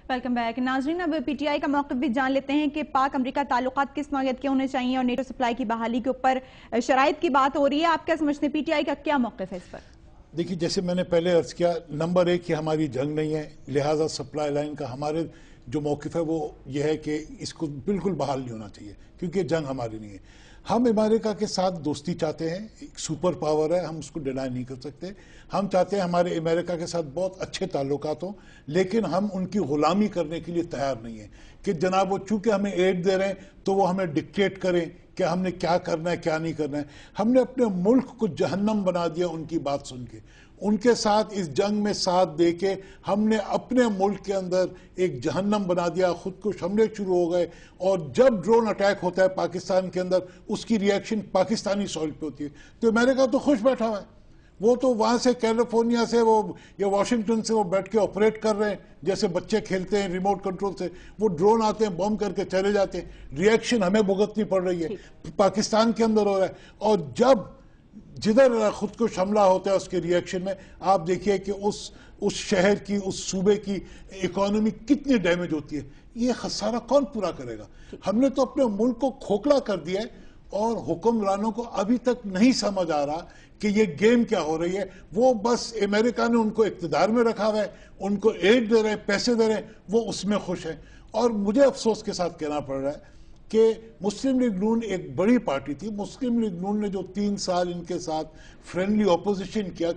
Welcome back ناظرین، اب P T I کا موقف بھی جان لیتے ہیں کہ پاک امریکہ تعلقات کس نوعیت کے ہونے چاہیے اور نیٹو سپلائی کی بحالی کے اوپر شرائط کی بات ہو رہی ہے. آپ کیا سمجھتے ہیں، پی ٹی آئی کا کیا موقف ہے اس پر؟ دیکھیے، جیسے میں نے پہلے عرض کیا، نمبر ایک یہ ہماری جنگ نہیں ہے، لہٰذا سپلائی لائن کا ہمارے جو موقف ہے وہ یہ ہے کہ اس کو بالکل بحال نہیں ہونا چاہیے، کیونکہ جنگ ہماری نہیں ہے. ہم امریکہ کے ساتھ دوستی چاہتے ہیں، ایک سپر پاور ہے، ہم اس کو ڈینائی نہیں کر سکتے. ہم چاہتے ہیں ہمارے امریکہ کے ساتھ بہت اچھے تعلقات ہوں، لیکن ہم ان کی غلامی کرنے کے لیے تیار نہیں ہیں کہ جناب وہ چونکہ ہمیں ایڈ دے رہے ہیں تو وہ ہمیں ڈکٹیٹ کریں کہ ہم نے کیا کرنا ہے کیا نہیں کرنا ہے. ہم نے اپنے ملک کو جہنم بنا دیا ان کی بات سن کے. ان کے ساتھ اس جنگ میں ساتھ دے کے ہم نے اپنے ملک کے اندر ایک جہنم بنا دیا، خودکش حملے شروع ہو گئے. اور جب ڈرون اٹیک ہوتا ہے پاکستان کے اندر، اس کی ریئیکشن پاکستانی سوئل پہ ہوتی ہے. تو امریکہ تو خوش بیٹھا ہوا ہے، وہ تو وہاں سے کیلیفورنیا سے وہ یا واشنگٹن سے وہ بیٹھ کے آپریٹ کر رہے ہیں جیسے بچے کھیلتے ہیں ریموٹ کنٹرول سے. وہ ڈرون آتے ہیں، بم کر کے چلے جاتے ہیں. ریئیکشن ہمیں بھگتنی پڑ رہی ہے، پاکستان کے اندر ہو رہا ہے. اور جب جدھر خودکش حملہ ہوتا ہے اس کے ریئیکشن میں آپ دیکھیے کہ اس شہر کی، اس صوبے کی اکانومی کتنی ڈیمیج ہوتی ہے. یہ خسارہ کون پورا کرے گا؟ ہم نے تو اپنے ملک کو کھوکھلا کر دیا ہے، اور حکمرانوں کو ابھی تک نہیں سمجھ آ رہا کہ یہ گیم کیا ہو رہی ہے. وہ بس امریکہ نے ان کو اقتدار میں رکھا ہوا ہے، ان کو ایڈ دے رہے ہیں، پیسے دے رہے ہیں، وہ اس میں خوش ہیں. اور مجھے افسوس کے ساتھ کہنا پڑ رہا ہے کہ مسلم لیگ نون ایک بڑی پارٹی تھی. مسلم لیگ نون نے جو 3 سال ان کے ساتھ فرینڈلی اپوزیشن کیا،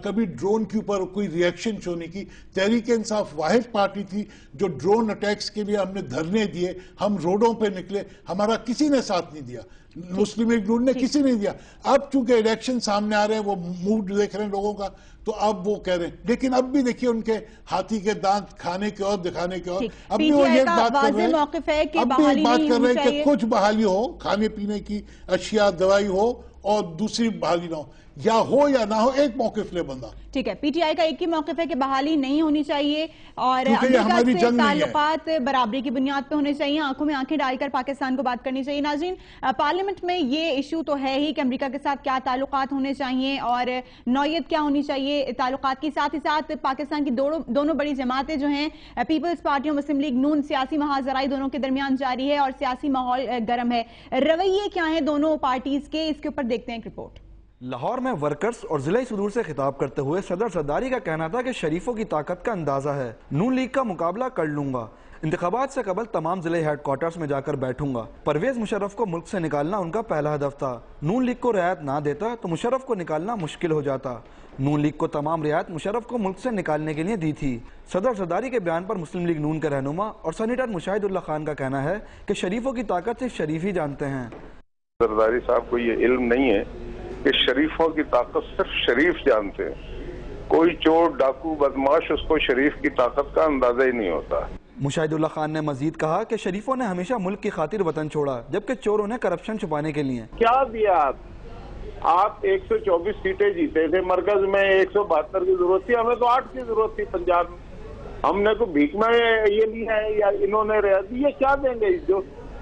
کبھی ڈرون کے اوپر کوئی ریئیکشن شو نہیں کی. تحریک انصاف واحد پارٹی تھی جو ڈرون اٹیکس کے لیے ہم نے دھرنے دیے، ہم روڈوں پہ نکلے، ہمارا کسی نے ساتھ نہیں دیا. مسلم لیگ نون نے کسی نہیں دیا. اب چونکہ الیکشن سامنے آ رہے ہیں، وہ موڈ دیکھ رہے ہیں لوگوں کا، تو اب وہ کہہ رہے ہیں. لیکن اب بھی دیکھیے ان کے ہاتھی کے دانت کھانے کے اور دکھانے کے اور. اب بھی وہ یہ بات کر رہے ہیں کہ کچھ بحالی ہو، کھانے پینے کی اشیاء، دوائی ہو، اور دوسری بحالی نہ ہو. یا ہو یا نہ ہو، ایک موقف لے بندہ. ٹھیک ہے، پی ٹی آئی کا ایک ہی موقف ہے کہ بحالی نہیں ہونی چاہیے اور امریکہ سے تعلقات برابری کی بنیاد پہ ہونے چاہیے. آنکھوں میں آنکھیں ڈال کر پاکستان کو بات کرنی چاہیے. ناظرین، پارلیمنٹ میں یہ ایشو تو ہے ہی کہ امریکہ کے ساتھ کیا تعلقات ہونے چاہیے اور نوعیت کیا ہونی چاہیے تعلقات کی. ساتھ ہی ساتھ پاکستان کی دونوں بڑی جماعتیں جو ہیں، پیپلز پارٹی اور مسلم لیگ نون، سیاسی محاذرائی دونوں کے درمیان جاری ہے اور سیاسی ماحول گرم ہے. رویے کیا ہیں دونوں پارٹیز کے، اس کے اوپر دیکھتے ہیں ایک رپورٹ. لاہور میں ورکرز اور ضلعی صدور سے خطاب کرتے ہوئے صدر زرداری کا کہنا تھا کہ شریفوں کی طاقت کا اندازہ ہے، نون لیگ کا مقابلہ کر لوں گا، انتخابات سے قبل تمام ضلعی ہیڈ کوارٹرز میں جا کر بیٹھوں گا. پرویز مشرف کو ملک سے نکالنا ان کا پہلا ہدف تھا. نون لیگ کو رعایت نہ دیتا تو مشرف کو نکالنا مشکل ہو جاتا. نون لیگ کو تمام رعایت مشرف کو ملک سے نکالنے کے لیے دی تھی. صدر زرداری کے بیان پر مسلم لیگ نون کے رہنما اور سینیٹر مشاہد اللہ خان کا کہنا ہے کہ شریفوں کی طاقت صرف شریف ہی جانتے ہیں. زرداری صاحب کو یہ علم نہیں ہے کہ شریفوں کی طاقت صرف شریف جانتے ہیں. کوئی چور، ڈاکو، بدماش اس کو شریف کی طاقت کا اندازہ ہی نہیں ہوتا. مشاہد اللہ خان نے مزید کہا کہ شریفوں نے ہمیشہ ملک کی خاطر وطن چھوڑا، جبکہ چوروں نے کرپشن چھپانے کے لیے. کیا دیا آپ 124 سیٹیں جیتے تھے، مرکز میں 172 کی ضرورت تھی، ہمیں تو 8 کی ضرورت تھی پنجاب میں. ہم نے کو بھیک میں یہ لیا ہے یا انہوں نے رعایت دی؟ یہ کیا دیں گے؟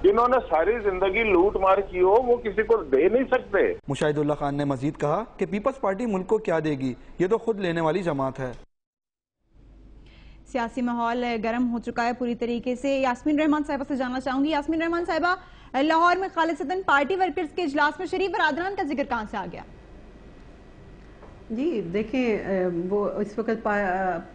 جنہوں نے ساری زندگی لوٹ مار کی ہو وہ کسی کو دے نہیں سکتے. مشاہد اللہ خان نے مزید کہا کہ پیپلز پارٹی ملک کو کیا دے گی، یہ تو خود لینے والی جماعت ہے. سیاسی ماحول گرم ہو چکا ہے پوری طریقے سے. یاسمین رحمان صاحبہ سے جاننا چاہوں گی. یاسمین رحمان صاحبہ، لاہور میں خالصتاً پارٹی ورکرز کے اجلاس میں شریف برادران کا ذکر کہاں سے آ گیا؟ جی دیکھیں، وہ اس وقت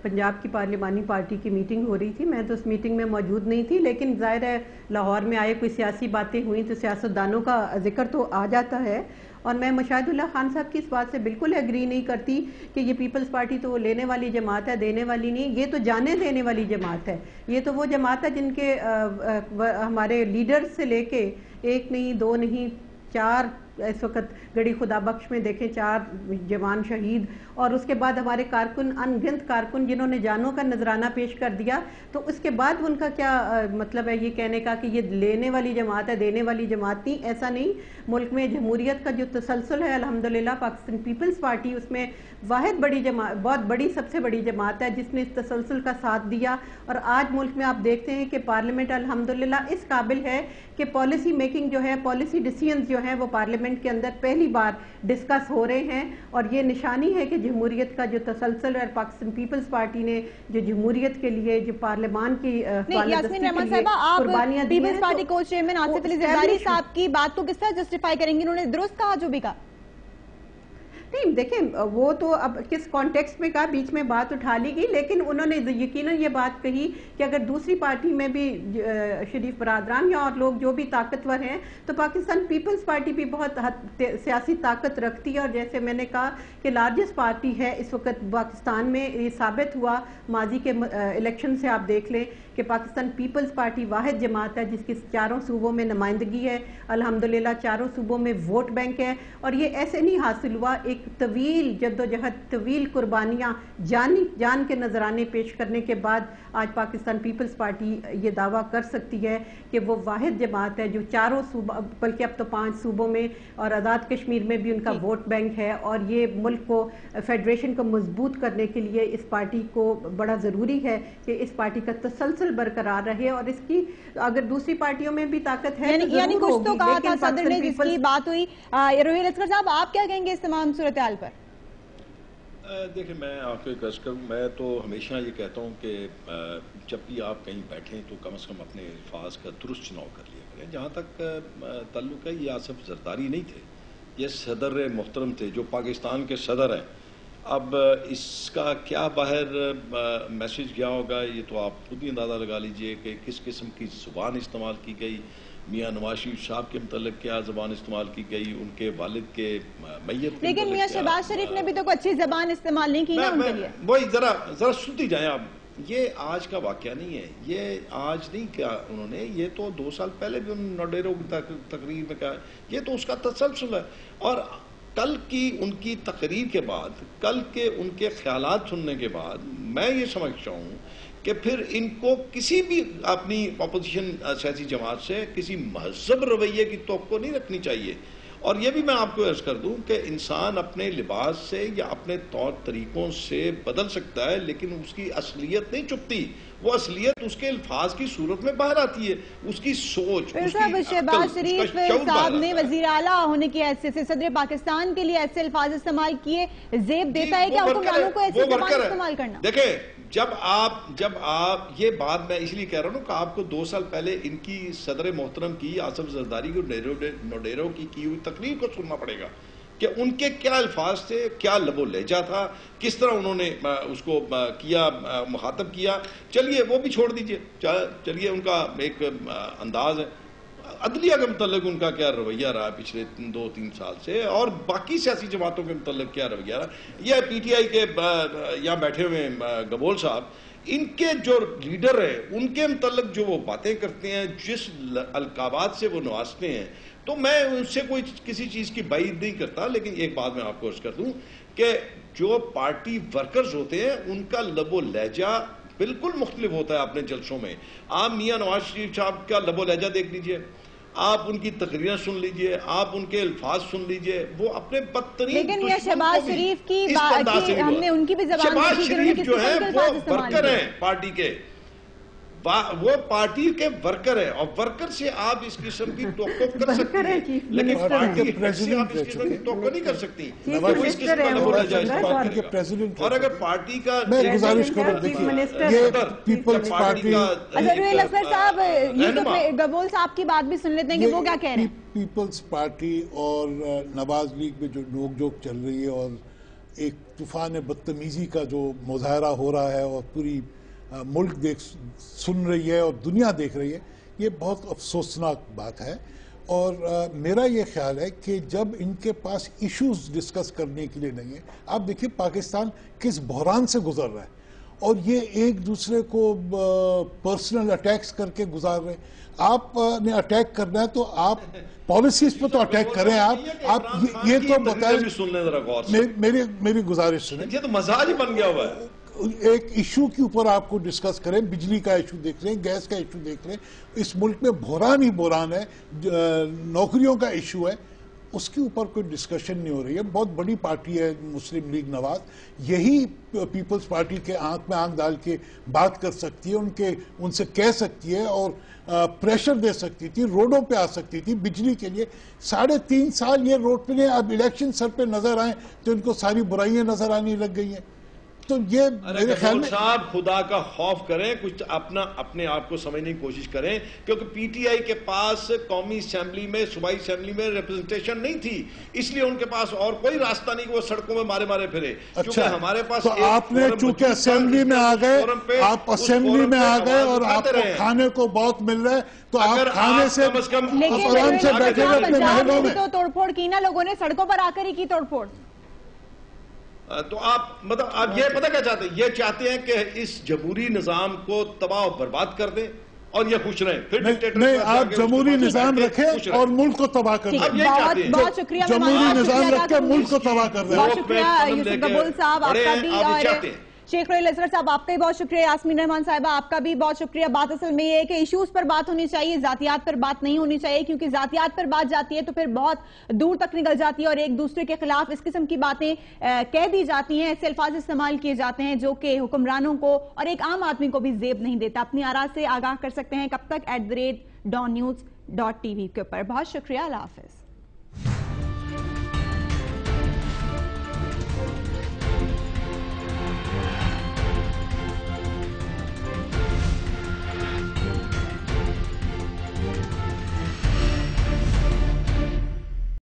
پنجاب کی پارلیمانی پارٹی کی میٹنگ ہو رہی تھی. میں تو اس میٹنگ میں موجود نہیں تھی، لیکن ظاہر ہے لاہور میں آئے کوئی سیاسی باتیں ہوئیں تو سیاستدانوں کا ذکر تو آ جاتا ہے. اور میں مشاہد اللہ خان صاحب کی اس بات سے بالکل ایگری نہیں کرتی کہ یہ پیپلز پارٹی تو لینے والی جماعت ہے، دینے والی نہیں. یہ تو جانے دینے والی جماعت ہے. یہ تو وہ جماعت ہے جن کے ہمارے لیڈرز سے لے کے 1 نہیں 2 نہیں 4 اس وقت گڑی خدا بخش میں دیکھیں 4 جوان شہید، اور اس کے بعد ہمارے کارکن، ان گنت کارکن جنہوں نے جانوں کا نذرانہ پیش کر دیا. تو اس کے بعد ان کا کیا مطلب ہے یہ کہنے کا کہ یہ لینے والی جماعت ہے، دینے والی جماعت نہیں؟ ایسا نہیں. ملک میں جمہوریت کا جو تسلسل ہے الحمدللہ، پاکستان پیپلز پارٹی اس میں واحد بڑی جماعت، بہت بڑی، سب سے بڑی جماعت ہے جس نے اس تسلسل کا ساتھ دیا. اور آج ملک میں آپ دیکھتے ہیں کہ پارلیمنٹ الحمدللہ اس قابل ہے کہ پالیسی میکنگ جو ہے، پالیسی ڈیسیژنز جو ہیں وہ پارلیمنٹ پارلیمنٹ کے اندر پہلی بار ڈسکس ہو رہے ہیں، اور یہ نشانی ہے کہ جمہوریت کا جو تسلسل ہے، پاکستان پیپلز پارٹی نے جو جمہوریت کے لیے جو پارلیمان کی یاسمین رحمان صاحبہ، آپ پیپلز پارٹی کو چیئرمین آصف علی زرداری صاحب کی بات کو کس طرح جسٹیفائی کریں گے؟ انہوں نے درست کہا جو بھی کہا؟ نہیں دیکھیں، وہ تو اب کس کانٹیکسٹ میں کہا، بیچ میں بات اٹھا لی گئی، لیکن انہوں نے یقیناً یہ بات کہی کہ اگر دوسری پارٹی میں بھی شریف برادران یا اور لوگ جو بھی طاقتور ہیں تو پاکستان پیپلز پارٹی بھی بہت سیاسی طاقت رکھتی ہے، اور جیسے میں نے کہا کہ لارجسٹ پارٹی ہے اس وقت پاکستان میں، یہ ثابت ہوا ماضی کے الیکشن سے، آپ دیکھ لیں کہ پاکستان پیپلز پارٹی واحد جماعت ہے جس کی چاروں صوبوں میں نمائندگی ہے، الحمدللہ چاروں صوبوں میں ووٹ بینک ہے، اور یہ ایسے نہیں حاصل ہوا، ایک طویل جدوجہد، طویل قربانیاں، جان کے نذرانے پیش کرنے کے بعد آج پاکستان پیپلز پارٹی یہ دعویٰ کر سکتی ہے کہ وہ واحد جماعت ہے جو چاروں صوبہ، بلکہ اب تو 5 صوبوں میں اور آزاد کشمیر میں بھی ان کا ووٹ بینک ہے، اور یہ ملک کو، فیڈریشن کو مضبوط کرنے کے لیے اس پارٹی کو بڑا ضروری ہے کہ اس پارٹی کا تسلسل برقرار رہے، اور اس کی اگر دوسری پارٹیوں میں بھی طاقت ہے یعنی کچھ تو کہا تھا صدر نے جس کی بات ہوئی۔ روحیل اصغر صاحب، آپ کیا کہیں گے اس تمام صورتحال پر؟ دیکھیں، میں آپ کو ایک عرض کروں، میں تو ہمیشہ یہ کہتا ہوں کہ جب بھی آپ کہیں بیٹھیں تو کم از کم اپنے الفاظ کا درست چناؤ کر لیا کریں۔ جہاں تک تعلق ہے، یہ آصف زرداری نہیں تھے، یہ صدر محترم تھے جو پاکستان کے صدر ہیں۔ اب اس کا کیا باہر میسج کیا ہوگا یہ تو آپ خود ہی اندازہ لگا لیجئے کہ کس قسم کی زبان استعمال کی گئی، میاں نواز شریف صاحب کے متعلق کیا زبان استعمال کی گئی، ان کے والد کے میت کے، لیکن میاں شہباز شریف نے بھی تو کوئی اچھی زبان استعمال نہیں کی نا ان کے لیے۔ وہی ذرا سنتی جائیں آپ، یہ آج کا واقعہ نہیں ہے، یہ آج نہیں کیا انہوں نے، یہ تو 2 سال پہلے بھی انہوں نے نوڈیرو کی تقریر میں کہا، یہ تو اس کا تسلسل ہے۔ اور کل کی ان کی تقریر کے بعد، کل کے ان کے خیالات سننے کے بعد میں یہ سمجھتا ہوں کہ پھر ان کو کسی بھی اپنی اپوزیشن سیاسی جماعت سے کسی مہذب رویے کی توقع نہیں رکھنی چاہیے۔ اور یہ بھی میں آپ کو عرض کر دوں کہ انسان اپنے لباس سے یا اپنے طور طریقوں سے بدل سکتا ہے، لیکن اس کی اصلیت نہیں چھپتی، وہ اصلیت اس کے الفاظ کی صورت میں باہر آتی ہے، اس کی سوچ، اس کی شہباز شریف صاحب نے وزیر اعلیٰ ہونے کی حیثیت سے صدر پاکستان کے لیے ایسے الفاظ استعمال کیے، زیب دیتا ہے کہ حکمرانوں کو ایسے زبان استعمال کرنا؟ دیکھیں، جب آپ یہ بات میں اس لیے کہہ رہا ہوں کہ آپ کو 2 سال پہلے ان کی صدر محترم کی، آصف زرداری کو نوڈیرو کی ہوئی تقریر کو سننا پڑے گا کہ ان کے کیا الفاظ تھے، کیا لب و لہجہ تھا، کس طرح انہوں نے اس کو کیا، مخاطب کیا۔ چلیے وہ بھی چھوڑ دیجئے، چلیے ان کا ایک انداز ہے، عدلیہ کے متعلق ان کا کیا رویہ رہا پچھلے 2-3 سال سے، اور باقی سیاسی جماعتوں کے متعلق کیا رویہ رہا۔ یہ پی ٹی آئی کے یہاں بیٹھے ہوئے گبول صاحب، ان کے جو لیڈر ہیں ان کے متعلق جو وہ باتیں کرتے ہیں، جس القابات سے وہ نوازتے ہیں، تو میں ان سے کوئی کسی چیز کی بعید نہیں کرتا، لیکن ایک بات میں آپ کو عرض کر دوں کہ جو پارٹی ورکرز ہوتے ہیں ان کا لب و لہجہ بالکل مختلف ہوتا ہے اپنے جلسوں میں۔ آپ میاں نواز شریف صاحب کا لب و لہجہ دیکھ لیجئے، آپ ان کی تقریریں سن لیجئے، آپ ان کے الفاظ سن لیجئے، وہ اپنے بدترین، لیکن میاں شہباز شریف کی ہم نے ان کی بھی زبان شہباز شریف جو ہے وہ ورکر ہیں پارٹی کے، وہ پارٹی کے ورکر ہیں، اور ورکر سے آپ اس قسم کی توقع کر سکتے ہیں، لیکن پارٹی سے آپ اس قسم کی توقع نہیں کر سکتی۔ اور اگر پارٹی کا، میں گزارش کروں، دیکھیے یہ پیپلز پارٹی، روحیل اصغر صاحب گبول صاحب کی بات بھی سن لیتے ہیں کہ وہ کیا کہہ رہے ہیں۔ پیپلز پارٹی اور نواز لیگ میں جو نوک جھوک چل رہی ہے اور ایک طوفان بدتمیزی کا جو مظاہرہ ہو رہا ہے اور پوری ملک سن رہی ہے اور دنیا دیکھ رہی ہے، یہ بہت افسوسناک بات ہے۔ اور میرا یہ خیال ہے کہ جب ان کے پاس ایشوز ڈسکس کرنے کے لیے نہیں ہے، آپ دیکھیں پاکستان کس بحران سے گزر رہا ہے، اور یہ ایک دوسرے کو پرسنل اٹیکس کر کے گزار رہے ہیں۔ آپ نے اٹیک کرنا ہے تو آپ پالیسیز پہ تو اٹیک کریں، آپ یہ تو بتائیں، میری گزارش سنیں، یہ تو مزاج ہی بن گیا ہوا ہے۔ ایک ایشو کے اوپر آپ کو ڈسکس کریں، بجلی کا ایشو دیکھ لیں، گیس کا ایشو دیکھ لیں، اس ملک میں بحران ہی بحران ہے، نوکریوں کا ایشو ہے، اس کے اوپر کوئی ڈسکشن نہیں ہو رہی ہے. بہت بڑی پارٹی ہے مسلم لیگ نواز, یہی پیپلز پارٹی کے آنکھ میں آنکھ ڈال کے بات کر سکتی ہے, ان سے کہہ سکتی ہے اور پریشر دے سکتی تھی, روڈوں پہ آ سکتی تھی بجلی کے لیے. 3.5 سال یہ روڈ پہ نہیں, اب الیکشن سر پہ نظر آئیں تو ان کو ساری برائیاں نظر آنے لگ گئی ہیں. تو یہ میرے خیال میں صاحب خدا کا خوف کریں, کچھ اپنے آپ کو سمجھنے کی کوشش کریں, کیونکہ پی ٹی آئی کے پاس قومی اسمبلی میں, صوبائی اسمبلی میں ریپرزنٹیشن نہیں تھی, اس لیے ان کے پاس اور کوئی راستہ نہیں کہ وہ سڑکوں میں مارے پھرے. اچھا, ہمارے پاس تو آپ نے چونکہ اسمبلی میں آ گئے, آپ اسمبلی میں آ گئے اور آپ کو کھانے کو بہت مل رہا ہے, تو آپ کھانے سے آرام سے بیٹھے ہوئے اپنے محلوں میں. تو توڑ پھوڑ کی نا لوگوں نے, سڑکوں پر آ کر ہی کی توڑ پھوڑ. تو آپ یہ پتہ کیا چاہتے ہیں, یہ چاہتے ہیں کہ اس جمہوری نظام کو تباہ و برباد کر دیں اور یہ خوش رہیں. نہیں, آپ جمہوری نظام رکھیں اور ملک کو تباہ کر دیں. بہت شکریہ, جمہوری نظام رکھ کے ملک کو تباہ کر دیں. بہت شکریہ یوسف قبول صاحب آپ کا بھی, اور شیخ رویل اصغر صاحب آپ کا بھی بہت شکریہ, یاسمین رحمان صاحبہ آپ کا بھی بہت شکریہ. بات اصل میں یہ ہے کہ ایشوز پر بات ہونی چاہیے, ذاتیات پر بات نہیں ہونی چاہیے, کیونکہ ذاتیات پر بات جاتی ہے تو پھر بہت دور تک نکل جاتی ہے اور ایک دوسرے کے خلاف اس قسم کی باتیں کہہ دی جاتی ہیں, ایسے الفاظ استعمال کیے جاتے ہیں جو کہ حکمرانوں کو اور ایک عام آدمی کو بھی زیب نہیں دیتا. اپنی آراء سے آگاہ کر سکتے ہیں کب تک @DawnNews.tv کے اوپر. بہت شکریہ, اللہ حافظ.